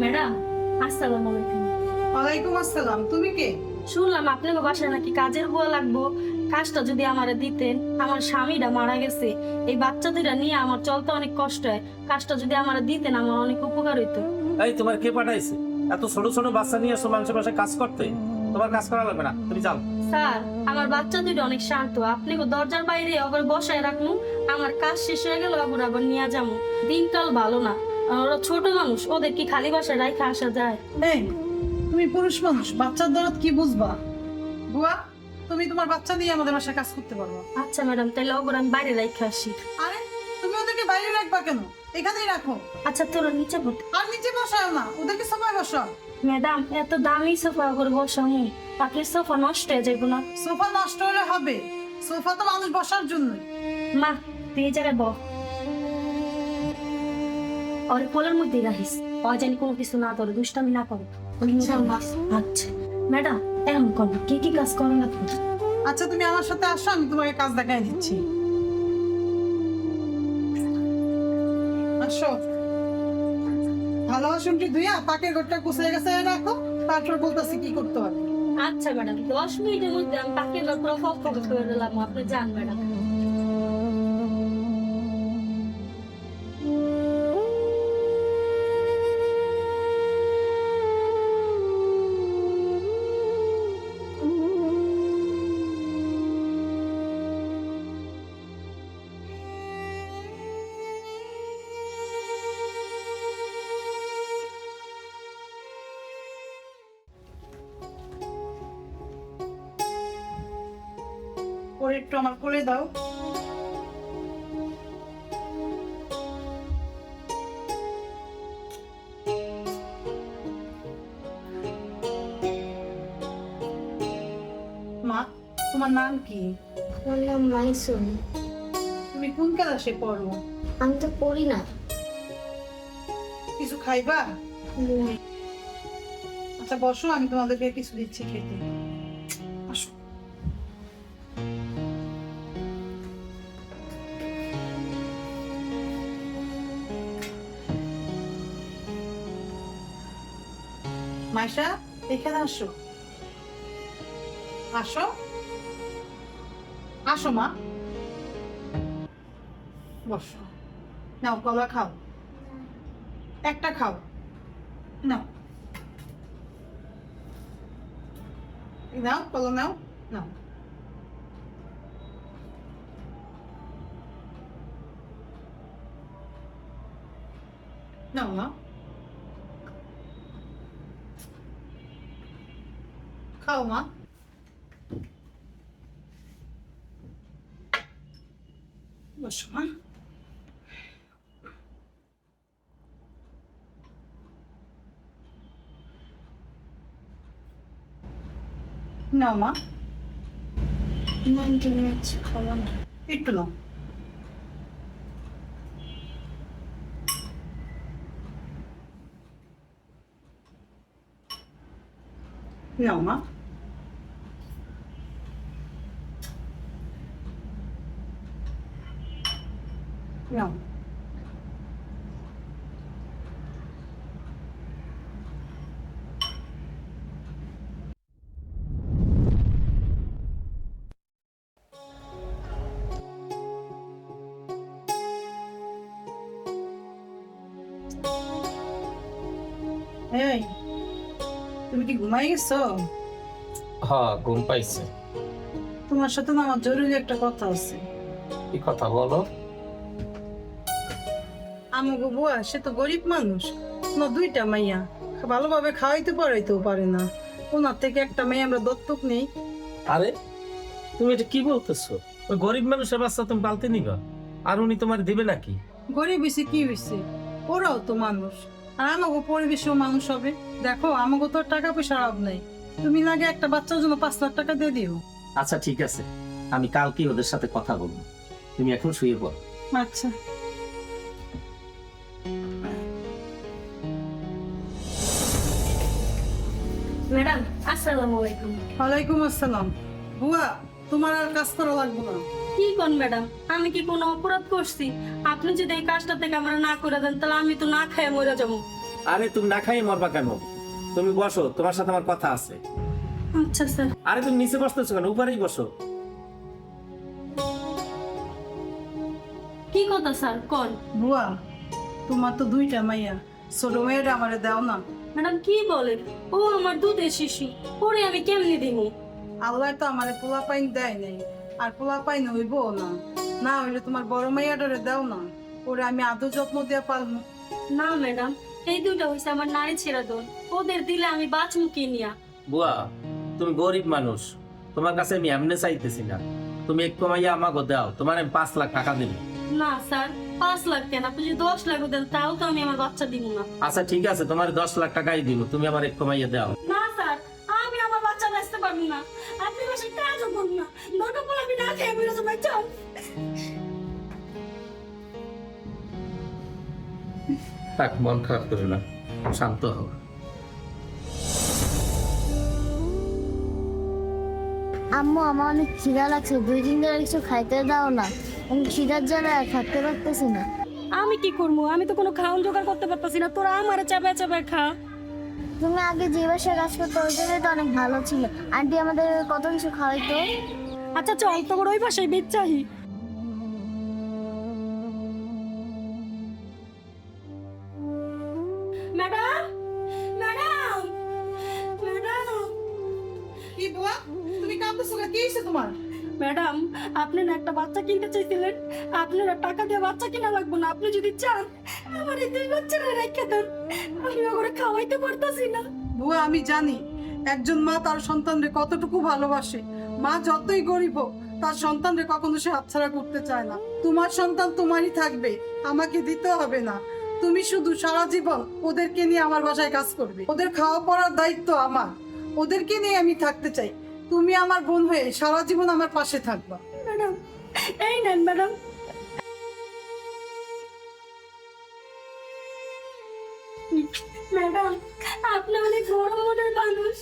Madam, আসসালামু আলাইকুম। ওয়ালাইকুম আসসালাম। তুমি কে? শুনলাম আপনার বাসায় নাকি কাজের বুয়া লাগবো। কাজটা যদি আমারে দিতেন, আমার স্বামীটা মারা গেছে, এই বাচ্চা দুইটা নিয়ে আমার চলতে অনেক কষ্ট হয়। কাজটা যদি আমারে দিতেন আমার অনেক উপকার হইতো। এই তোমার কে পাঠাইছে এত ছোট ছোট বাচ্চা নিয়ে এসো মানুষের বাসায় কাজ করতে? তোমার কাজ করা লাগবে না, তুমি যাও। স্যার, আমার বাচ্চা দুইটা অনেক শান্ত, আপনি দরজার বাইরে আবার বসায় রাখুন। আমার কাজ শেষ হয়ে গেল আবার আবার নিয়ে যাবো। দিনকাল ভালো না, আর ওরা ছোট মানুষ, ওদের কি খালি বাসায় রাইখা আসা যায়? এই, তুমি পুরুষ মানুষ, বাচ্চার দরদ কি বুঝবা? বুয়া, তুমি তোমার বাচ্চা নিয়ে আমাদের বাসায় কাজ করতে পারবো। আচ্ছা ম্যাডাম, তাহলে ওগুলো আমি বাইরে রাইখা আসি। আরে, তুমি ওদেরকে বাইরে রাখবা কেন? এখানেই রাখো। আচ্ছা, তোরা নিচে পড়তে। আর নিচে বসাও না, ওদেরকে সোফায় বসাও। ম্যাডাম, এত দামি সোফা করে বসামু, আপনার সোফা নষ্ট হয়ে যাইব না? সোফা নষ্ট হলে হবে? সোফা তো মানুষ বসার জন্যই। মা, তুই এই জায়গায় বস। ওর কোলের মধ্যে রাখিস, অজানি কোনো কিছু না করে, দুষ্টামি না করে। আচ্ছা ম্যাডাম, এমন করবো, কি কি কাজ করেন আপনি? আচ্ছা, তুমি আমার সাথে আসো, আমি তোমাকে কাজ দেখাই দিচ্ছি। আসো। ভালো বাসনটি ধুইয়া পাকের ঘরটা গুছিয়ে গেছে রাখো, তারপর বলতেছি কি করতে হবে। আচ্ছা ম্যাডাম, 10 মিনিটের মধ্যে আমি পাকে পুরো ফক করে দিলাম, আপনি যান ম্যাডাম। ওর একটু আমার কোলে দাও। মা, তোমার নাম কি? বললাম মাইসুম। তুমি কোন ক্লাসে পড়ো? আমি তো পড়ি না। কিছু খাইবা? আচ্ছা বসো, আমি তোমাদেরকে কিছু দিচ্ছি খেতে। আসো। মাইশা, এখানে আসো। আসো, আসো মা, বসো। নাও কলা খাও, একটা খাও। নাও নাও, কলা নাও। নাও, নাও মা, খাও মা। বসো মা। নাও মা, নাম তুমি আচ্ছা খাবো না। একটু নাও। নাও মা। নাও। এই, তুমি কি ঘুমাই গেছো? হ্যাঁ, ঘুম পাইছে। তোমার সাথে না আমার জরুরি একটা কথা আছে। কি কথা বলো? আমাগো বুয়া, সে তো গরিব মানুষ, না দুইটা মাইয়া, ভালোভাবে খাওয়াইতে পারাইতেও পারে না। ওনার থেকে একটা মেয়ে আমরা দত্তক নেই। আরে তুমি এটা কি বলতেছো? ওই গরিব মানুষের বাচ্চা তুমি পালতে নিবা, আর উনি তোমার দিবে নাকি? গরিব হয়েছে কি হয়েছে, ওরাও তো মানুষ, আর আমাগো পরিবেশেও মানুষ হবে। দেখো, আমাগো তো আর টাকা পয়সার অভাব নাই। তুমি লাগে একটা বাচ্চার জন্য 5 লাখ টাকা দিয়ে দিও। আচ্ছা ঠিক আছে, আমি কালকে ওদের সাথে কথা বলবো। তুমি এখন শুয়ে পড়ো। আচ্ছা। ম্যাডাম, আসসালামু আলাইকুম। ওয়ালাইকুম আসসালাম। বুয়া, তোমার আর কাজ করা লাগবে না। কি কোন ম্যাডাম, আমি কি কোনো অপরাধ করছি? আপনি যদি এই কাজটা থেকে আমরা না করে দেন, তাহলে আমি তো না খেয়ে মরে যাবো। আরে তুমি না খাই মরবা কেন? তুমি বসো, তোমার সাথে আমার কথা আছে। আচ্ছা স্যার। আরে তুমি নিচে বসতেছো কেন? উপরেই বসো। কি কথা স্যার কোন? বুয়া, তোমার তো দুইটা মাইয়া, ছোট মেয়েটা আমারে দাও না। ম্যাডাম কি বলেন? ও আমার দুধের শিশু, ওরে আমি কেমনে দিমু? আল্লাহ তো আমারে পোলা পাইন দেয় নাই, আর পোলা পাইন হইব না। না হইলে তোমার বড় মাইয়াটারে দাও না, ওরে আমি আদর যত্ন দিয়া পালমু। না ম্যাডাম, এই দুইটা হইছে আমার নারী ছেড়া দোল, ওদের দিলে আমি বাঁচমু কি নিয়া? বুয়া, তুমি গরিব মানুষ, তোমার কাছে আমি এমনি চাইতেছি না। তুমি এক কমাইয়া আমাকে দাও, তোমার আমি 5 লাখ টাকা দেবো। না স্যার, 5 লাখ কেন, আপনি যদি 10 লাখ দেন তাও তো আমি আমার বাচ্চা দিব না। আচ্ছা ঠিক আছে, তোমার 10 লাখ টাকাই দিব, তুমি আমার এক কমাইয়া দাও। না স্যার, আমি আমার বাচ্চা বাঁচতে পারবো না। আপনি বাসায় কাজও করুন না, দরকার পড়লে আমি না খেয়ে বেরোতে পারি। চল। থাক, মন খারাপ করে না, শান্ত হও। আম্মু আমার অনেক খিদা লাগছে, 2 দিন ধরে কিছু খাইতে দাও না, আমি খিদার জ্বালায় আর থাকতে পারতেছি না। আমি কি করবো? আমি তো কোনো খাওয়ান জোগাড় করতে পারতাছি না, তোরা আমারে চাপায় চাপায় খা। তুমি আগে যে বাসায় কাজ করতে ওই জায়গায় তো অনেক ভালো ছিল, আন্টি আমাদের কত কিছু খাওয়াইতো। আচ্ছা চল, তোর ওই বাসায় বেচাহি। ম্যাডাম, ম্যাডাম, ম্যাডাম, কি বুয়া, তুমি কাঁদতেছো কেন? কি হইছে তোমার? ম্যাডাম, আপনি না একটা বাচ্চা কিনতে চাইছিলেন, আপনারা টাকা দিয়ে বাচ্চা কিনা লাগবে না। আপনি যদি চান আমার এই 2 বাচ্চারা রেখে দেন, আমি ওগুলো খাওয়াইতে পারতাছি না। বুয়া, আমি জানি একজন মা তার সন্তানরে কতটুকু ভালোবাসে। মা যতই গরিব হোক, তার সন্তানরে কখনো সে হাতছাড়া করতে চায় না। তোমার সন্তান তোমারই থাকবে, আমাকে দিতে হবে না। তুমি শুধু সারা জীবন ওদেরকে নিয়ে আমার বাসায় কাজ করবে, ওদের খাওয়া পড়ার দায়িত্ব আমার। ওদেরকে নিয়ে আমি থাকতে চাই। তুমি আমার বোন হয়ে সারা জীবন আমার পাশে থাকবা। ম্যাডাম, এই নেন ম্যাডাম। ম্যাডাম, আপনি অনেক বড় মনের মানুষ,